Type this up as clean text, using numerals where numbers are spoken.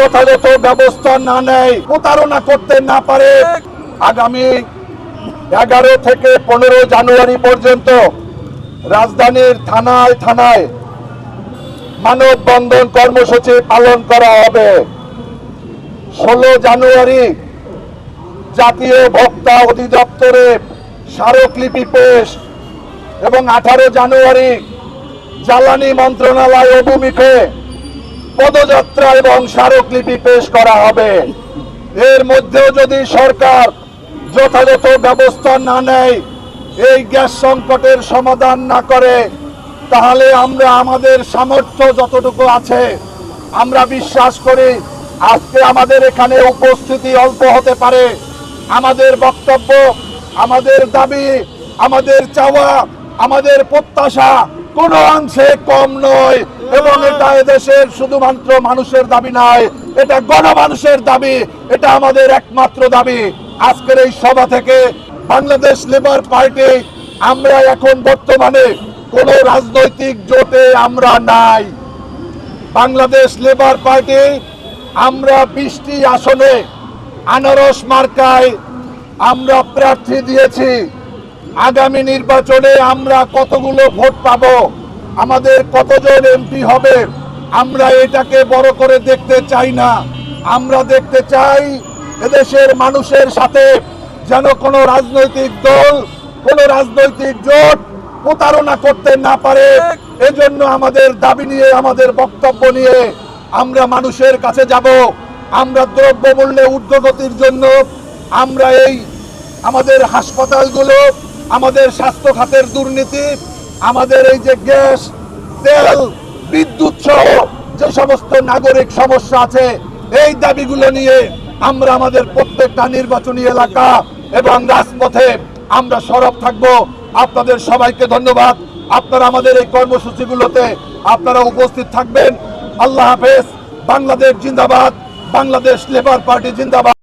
যথাযথ ব্যবস্থা না নেয়, প্রতারণা করতে না পারে, আগামী 11 থেকে 15 জানুয়ারি পর্যন্ত রাজধানীর থানায় থানায় মানববন্ধন কর্মসূচি পালন করা হবে। 16 জানুয়ারি জাতীয় ভোক্তা অধিদপ্তরে স্মারকলিপি পেশ এবং 18 জানুয়ারি জ্বালানি মন্ত্রণালয় অভিমুখে পদযাত্রা এবং স্মারকলিপি পেশ করা হবে। এর মধ্যেও যদি সরকার যথাযথ ব্যবস্থা না নেয়, এই গ্যাস সংকটের সমাধান না করে, তাহলে আমরা আমাদের সামর্থ্য যতটুকু আছে, আমরা বিশ্বাস করি আজকে আমাদের এখানে উপস্থিতি অল্প হতে পারে, আমাদের বক্তব্য, আমাদের দাবি, আমাদের চাওয়া, আমাদের প্রত্যাশা কোনো অংশে কম নয় এবং এটা এদেশের শুধুমাত্র মানুষের দাবি নয়, এটা গণমানুষের দাবি, এটা আমাদের একমাত্র দাবি। আজকের এই সভা থেকে বাংলাদেশ লেবার পার্টি আমরা এখন বর্তমানে কোন রাজনৈতিক জোটে আমরা নাই। বাংলাদেশ লেবার পার্টি আমরা 20টি আসনে আনারস মার্কায় আমরা প্রার্থী দিয়েছি। আগামী নির্বাচনে আমরা কতগুলো ভোট পাবো, আমাদের কতজন এমপি হবে, আমরা এটাকে বড় করে দেখতে চাই না। আমরা দেখতে চাই এদেশের মানুষের সাথে যেন কোনো রাজনৈতিক দল, কোনো রাজনৈতিক জোট প্রতারণা করতে না পারে। এজন্য আমাদের দাবি নিয়ে, আমাদের বক্তব্য নিয়ে আমরা মানুষের কাছে যাব। আমরা দ্রব্যমূল্যে ঊর্ধ্বগতির জন্য আমরা এই আমাদের হাসপাতালগুলো, আমাদের স্বাস্থ্য খাতের দুর্নীতি, আমাদের এই যে গ্যাস, তেল, বিদ্যুৎ সহ যে সমস্ত নাগরিক সমস্যা আছে, এই দাবিগুলো নিয়ে আমরা আমাদের প্রত্যেকটা নির্বাচনী এলাকা এবং রাজপথে আমরা সরব থাকব। আপনাদের সবাইকে ধন্যবাদ। আপনারা আমাদের এই কর্মসূচিগুলোতে আপনারা উপস্থিত থাকবেন। আল্লাহ হাফেজ। বাংলাদেশ জিন্দাবাদ। বাংলাদেশ লেবার পার্টি জিন্দাবাদ।